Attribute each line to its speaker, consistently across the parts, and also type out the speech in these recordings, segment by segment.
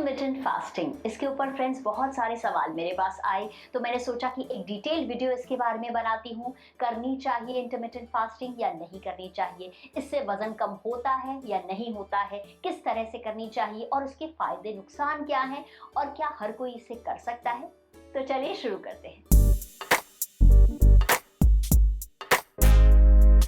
Speaker 1: Intermittent fasting, इसके ऊपर friends बहुत सारे सवाल मेरे पास आए, तो मैंने सोचा कि एक डिटेल वीडियो इसके बारे में बनाती हूँ। करनी चाहिए इंटरमिटेंट फास्टिंग या नहीं करनी चाहिए, इससे वजन कम होता है या नहीं होता है, किस तरह से करनी चाहिए और उसके फायदे नुकसान क्या हैं और क्या हर कोई इसे कर सकता है। तो चलिए शुरू करते हैं।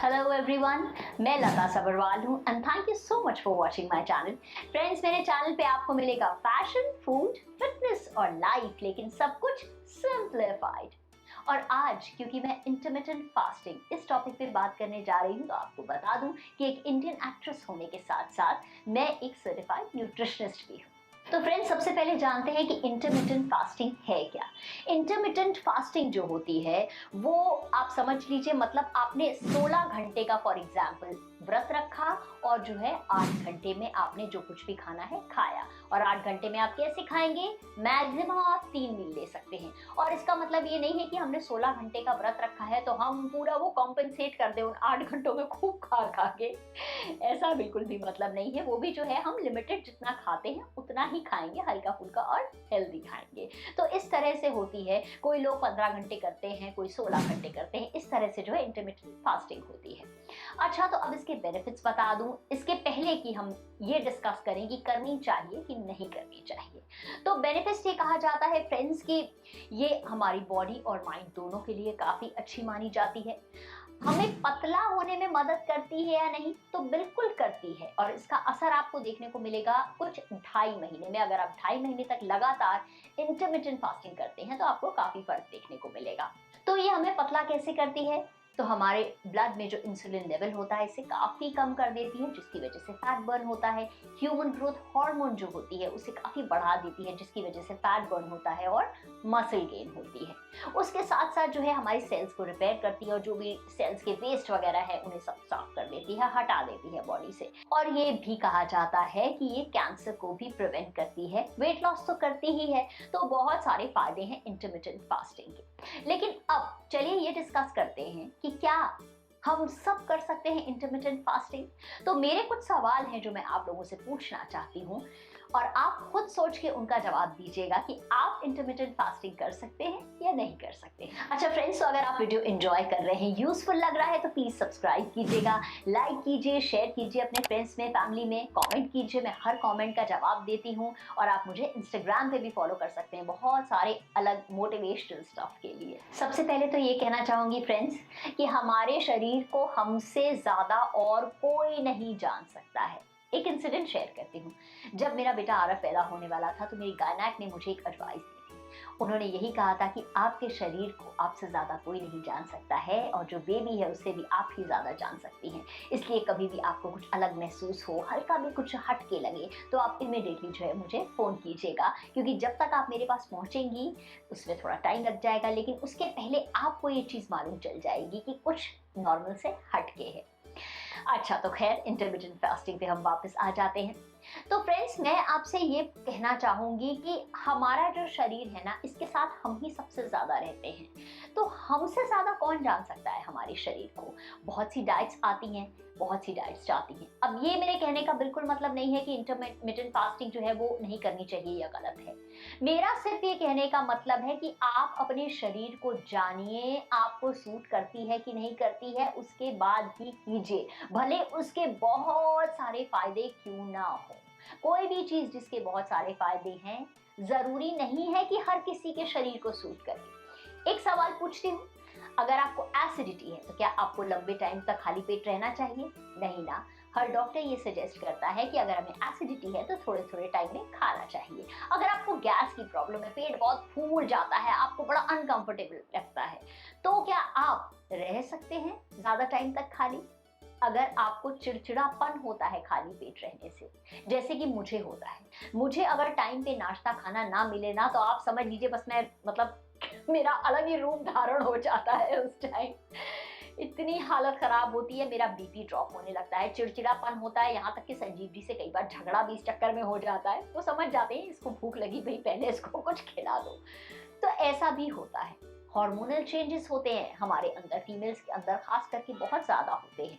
Speaker 1: हेलो एवरीवन, मैं लता सबरवाल हूँ and thank you so much for watching my channel. Friends, मेरे चैनल पे आपको मिलेगा फैशन, फूड, फिटनेस और लाइफ, लेकिन सब कुछ सिंप्लीफाइड। और आज क्योंकि मैं इंटरमिटेंट फास्टिंग इस टॉपिक पे बात करने जा रही हूँ, तो आपको बता दूं कि एक इंडियन एक्ट्रेस होने के साथ साथ मैं एक सर्टिफाइड न्यूट्रिशनिस्ट भी हूँ। तो फ्रेंड्स, सबसे पहले जानते हैं कि इंटरमिटेंट फास्टिंग है क्या। इंटरमिटेंट फास्टिंग जो होती है वो आप समझ लीजिए, मतलब आपने 16 घंटे का फॉर एग्जाम्पल व्रत रखा और जो है 8 घंटे में आपने जो कुछ भी खाना है खाया। और 8 घंटे में आप कैसे खाएंगे? मैक्सिमम आप 3 मील ले सकते हैं। और इसका मतलब ये नहीं है कि हमने 16 घंटे का व्रत रखा है तो हम पूरा वो कॉम्पेंसेट कर दे उन 8 घंटों में खूब खा के। ऐसा बिल्कुल भी मतलब नहीं है। वो भी जो है हम लिमिटेड जितना खाते हैं उतना ही खाएंगे, हल्का फुल्का और हेल्दी खाएंगे। तो इस तरह से होती है। कोई लोग 15 घंटे करते हैं, कोई 16 घंटे करते हैं। इस तरह से जो है इंटरमिटेंट फास्टिंग होती है। अच्छा, तो अब इसके बेनिफिट्स बता दूं इसके पहले कि हम ये डिस्कस करें कि करनी चाहिए कि नहीं करनी चाहिए। तो बेनिफिट्स ये कहा जाता है फ्रेंड्स कि ये हमारी बॉडी और माइंड दोनों के लिए काफी अच्छी मानी जाती है। हमें पतला होने में मदद करती है या नहीं? तो बिल्कुल करती है। और इसका असर आपको देखने को मिलेगा कुछ 2.5 महीने में। अगर आप 2.5 महीने तक लगातार इंटरमिटेंट फास्टिंग करते हैं तो आपको काफी फर्क देखने को मिलेगा। तो ये हमें पतला कैसे करती है? तो हमारे ब्लड में जो इंसुलिन लेवल होता है इसे काफी कम कर देती है, जिसकी वजह से फैट बर्न होता है। ह्यूमन ग्रोथ हार्मोन जो होती है उसे काफी बढ़ा देती है, जिसकी वजह से फैट बर्न होता है और मसल गेन होती है। उसके साथ साथ जो है हमारी सेल्स को रिपेयर करती है और जो भी सेल्स के वेस्ट वगैरह है उन्हें सब साफ कर देती है, हटा देती है बॉडी से। और ये भी कहा जाता है कि ये कैंसर को भी प्रिवेंट करती है, वेट लॉस तो करती ही है। तो बहुत सारे फायदे हैं इंटरमिटेंट फास्टिंग के। लेकिन अब चलिए ये डिस्कस करते हैं कि क्या हम सब कर सकते हैं इंटरमिटेंट फास्टिंग। तो मेरे कुछ सवाल हैं जो मैं आप लोगों से पूछना चाहती हूँ और आप खुद सोच के उनका जवाब दीजिएगा कि आप इंटरमिटेंट फास्टिंग कर सकते हैं या नहीं कर सकते। अच्छा फ्रेंड्स, तो अगर आप वीडियो एंजॉय कर रहे हैं, यूजफुल लग रहा है, तो प्लीज सब्सक्राइब कीजिएगा, लाइक कीजिए, शेयर कीजिए अपने फ्रेंड्स में, फैमिली में, कमेंट कीजिए। मैं हर कमेंट का जवाब देती हूँ। और आप मुझे इंस्टाग्राम पे भी फॉलो कर सकते हैं बहुत सारे अलग मोटिवेशनल स्टफ के लिए। सबसे पहले तो ये कहना चाहूंगी फ्रेंड्स कि हमारे शरीर को हमसे ज्यादा और कोई नहीं जान सकता है। एक इंसिडेंट शेयर करती हूँ। जब मेरा बेटा आरव पैदा होने वाला था तो मेरी गायनेक ने मुझे एक एडवाइस दी थी। उन्होंने यही कहा था कि आपके शरीर को आपसे ज्यादा कोई नहीं जान सकता है और जो बेबी है उससे भी आप ही ज्यादा जान सकती हैं। इसलिए कभी भी आपको कुछ अलग महसूस हो, हल्का भी कुछ हटके लगे, तो आप इमीडिएटली जो है मुझे फोन कीजिएगा, क्योंकि जब तक आप मेरे पास पहुंचेंगी उसमें थोड़ा टाइम लग जाएगा, लेकिन उसके पहले आपको ये चीज मालूम चल जाएगी कि कुछ नॉर्मल से हटके है। अच्छा, तो खैर इंटरमिटेंट फास्टिंग पे हम वापस आ जाते हैं। तो फ्रेंड्स, मैं आपसे ये कहना चाहूंगी कि हमारा जो शरीर है ना, इसके साथ हम ही सबसे ज्यादा रहते हैं। तो हमसे ज्यादा कौन जान सकता है हमारे शरीर को? बहुत सी डाइट्स आती हैं, बहुत सी डाइट्स जाती हैं। अब ये मेरे कहने का बिल्कुल मतलब नहीं है कि इंटरमिटेंट फास्टिंग जो है वो नहीं करनी चाहिए या गलत है। मेरा सिर्फ ये कहने का मतलब है कि आप अपने शरीर को जानिए, आपको सूट करती है कि नहीं करती है, उसके बाद ही कीजिए, भले उसके बहुत सारे फायदे क्यों ना हो। कोई भी चीज जिसके बहुत सारे फायदे हैं, जरूरी नहीं है कि हर किसी के शरीर को सूट करे। एक सवाल पूछती हूँ, अगर आपको एसिडिटी है तो क्या आपको लंबे टाइम तक खाली पेट रहना चाहिए? नहीं ना। हर डॉक्टर ये सजेस्ट करता है कि अगर हमें एसिडिटी है तो थोड़े थोड़े टाइम में खाना चाहिए। अगर आपको गैस की प्रॉब्लम है, पेट बहुत फूल जाता है, आपको बड़ा अनकंफर्टेबल लगता है, तो क्या आप रह सकते हैं ज्यादा टाइम तक खाली? अगर आपको चिड़चिड़ापन होता है खाली पेट रहने से, जैसे कि मुझे होता है, मुझे अगर टाइम पे नाश्ता खाना ना मिले ना, तो आप समझ लीजिए बस मैं मतलब मेरा अलग ही रूप धारण हो जाता है उस टाइम। इतनी हालत खराब होती है, मेरा बीपी ड्रॉप होने लगता है, चिड़चिड़ापन होता है, यहाँ तक कि संजीव जी से कई बार झगड़ा भी इस चक्कर में हो जाता है। वो समझ जाते हैं इसको भूख लगी, भाई पहले इसको कुछ खिला दो। तो ऐसा भी होता है। हार्मोनल चेंजेस होते हैं हमारे अंदर, फीमेल्स के अंदर खास करके बहुत ज्यादा होते हैं।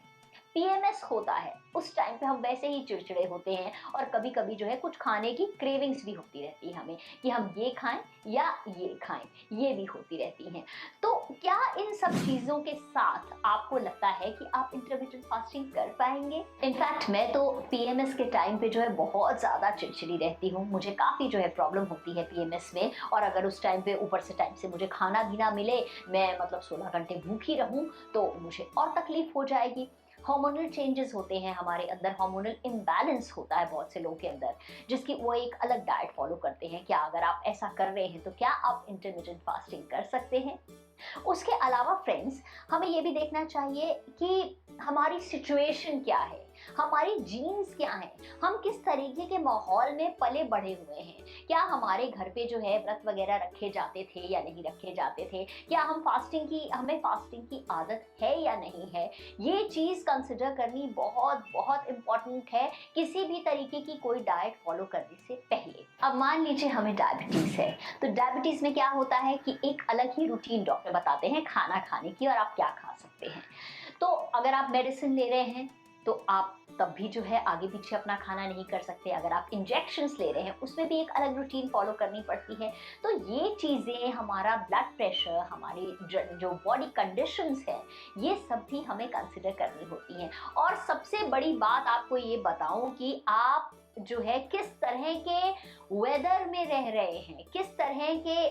Speaker 1: पीएमएस होता है उस टाइम पे हम वैसे ही चिड़चिड़े होते हैं और कभी कभी जो है कुछ खाने की क्रेविंग्स भी होती रहती है हमें कि हम ये खाएं या ये खाएं, ये भी होती रहती हैं। तो क्या इन सब चीज़ों के साथ आपको लगता है कि आप इंटरमिटेंट फास्टिंग कर पाएंगे? इनफैक्ट मैं तो पीएमएस के टाइम पे जो है बहुत ज़्यादा चिड़चिड़ी रहती हूँ, मुझे काफ़ी जो है प्रॉब्लम होती है पीएमएस में। और अगर उस टाइम पे ऊपर से टाइम से मुझे खाना भी ना मिले, मैं मतलब 16 घंटे भूखी रहूँ, तो मुझे और तकलीफ हो जाएगी। हार्मोनल चेंजेस होते हैं हमारे अंदर, हार्मोनल इम्बैलेंस होता है बहुत से लोगों के अंदर, जिसकी वो एक अलग डाइट फॉलो करते हैं। क्या अगर आप ऐसा कर रहे हैं तो क्या आप इंटरमिटेंट फास्टिंग कर सकते हैं? उसके अलावा फ्रेंड्स, हमें ये भी देखना चाहिए कि हमारी सिचुएशन क्या है, हमारी जीन्स क्या है, हम किस तरीके के माहौल में पले बढ़े हुए हैं। क्या हमारे घर पे जो है व्रत वगैरह रखे जाते थे या नहीं रखे जाते थे, क्या हमें फास्टिंग की आदत है या नहीं है, ये चीज़ कंसिडर करनी बहुत बहुत इम्पॉर्टेंट है किसी भी तरीके की कोई डाइट फॉलो करने से पहले। अब मान लीजिए हमें डायबिटीज़ है, तो डायबिटीज़ में क्या होता है कि एक अलग ही रूटीन डॉक्टर बताते हैं खाना खाने की और आप क्या खा सकते हैं। तो अगर आप मेडिसिन ले रहे हैं तो आप तब भी जो है आगे पीछे अपना खाना नहीं कर सकते। अगर आप इंजेक्शंस ले रहे हैं उसमें भी एक अलग रूटीन फॉलो करनी पड़ती है। तो ये चीज़ें, हमारा ब्लड प्रेशर, हमारी जो बॉडी कंडीशंस है, ये सब भी हमें कंसिडर करनी होती हैं। और सबसे बड़ी बात आपको ये बताऊं कि आप जो है किस तरह के वेदर में रह रहे हैं, किस तरह के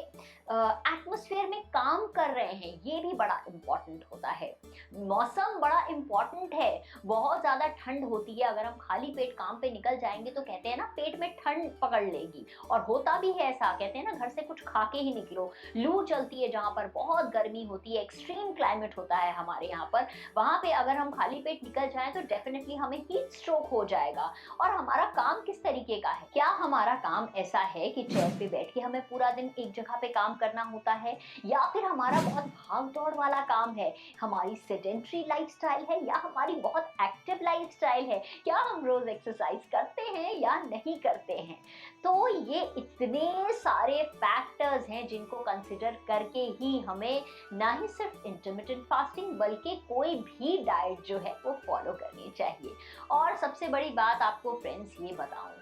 Speaker 1: एटमॉस्फेयर में काम कर रहे हैं, ये भी बड़ा इम्पॉर्टेंट होता है। मौसम बड़ा इम्पॉर्टेंट है। बहुत ज़्यादा ठंड होती है, अगर हम खाली पेट काम पे निकल जाएंगे तो कहते हैं ना पेट में ठंड पकड़ लेगी, और होता भी है ऐसा। कहते हैं ना घर से कुछ खा के ही निकलो। लू चलती है जहाँ पर बहुत गर्मी होती है, एक्सट्रीम क्लाइमेट होता है हमारे यहाँ पर, वहाँ पे अगर हम खाली पेट निकल जाएं तो डेफिनेटली हमें हीट स्ट्रोक हो जाएगा। और हमारा काम किस तरीके का है? क्या हमारा काम ऐसा है कि चेयर पे बैठ के हमें पूरा दिन एक जगह पे काम करना होता है, या फिर हमारा बहुत भाग दौड़ वाला काम है, हमारी सेडेंट्री लाइफस्टाइल है, या हमारी बहुत एक्टिव लाइफस्टाइल है? क्या हम रोज एक्सरसाइज करते हैं या नहीं करते हैं? तो ये इतने सारे फैक्टर्स हैं जिनको कंसिडर करके ही हमें ना ही सिर्फ इंटरमिटेंट फास्टिंग बल्कि कोई भी डाइट जो है वो फॉलो करनी चाहिए। और सबसे बड़ी बात आपको फ्रेंड्स ये बताऊं,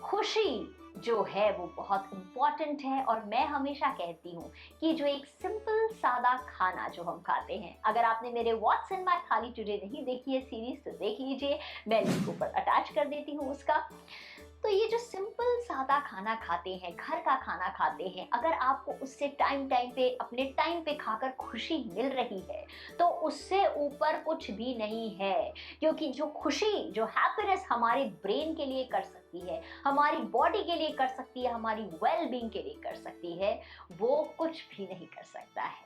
Speaker 1: खुशी जो है वो बहुत इम्पॉर्टेंट है। और मैं हमेशा कहती हूँ कि जो एक सिंपल सादा खाना जो हम खाते हैं, अगर आपने मेरे व्हाट्स इन माय थाली टुडे नहीं देखी है सीरीज तो देख लीजिए, मैं लिंक ऊपर अटैच कर देती हूँ उसका। तो ये जो सिंपल सादा खाना खाते हैं, घर का खाना खाते हैं, अगर आपको उससे टाइम पे अपने टाइम पे खाकर खुशी मिल रही है तो उससे ऊपर कुछ भी नहीं है। क्योंकि जो खुशी, जो हैप्पीनेस हमारे ब्रेन के लिए कर सकती है, हमारी बॉडी के लिए कर सकती है, हमारी वेल बीइंग के लिए कर सकती है, वो कुछ भी नहीं कर सकता है।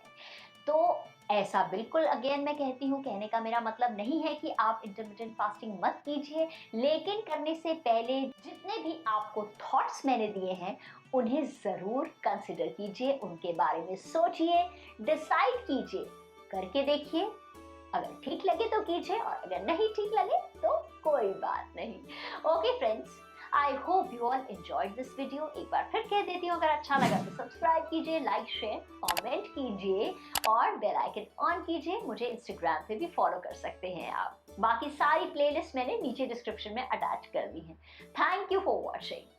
Speaker 1: तो ऐसा बिल्कुल, अगेन मैं कहती हूँ, कहने का मेरा मतलब नहीं है कि आप इंटरमिटेंट फास्टिंग मत कीजिए, लेकिन करने से पहले जितने भी आपको थॉट्स मैंने दिए हैं उन्हें ज़रूर कंसिडर कीजिए, उनके बारे में सोचिए, डिसाइड कीजिए, करके देखिए। अगर ठीक लगे तो कीजिए और अगर नहीं ठीक लगे तो कोई बात नहीं। Okay friends, I hope you all enjoyed this video. एक बार फिर कह देती हूँ, अगर अच्छा लगा तो सब्सक्राइब कीजिए, लाइक शेयर कमेंट कीजिए और बेल आइकन ऑन कीजिए। मुझे इंस्टाग्राम पे भी फॉलो कर सकते हैं आप। बाकी सारी प्लेलिस्ट मैंने नीचे डिस्क्रिप्शन में अटैच कर दी है। Thank you for watching.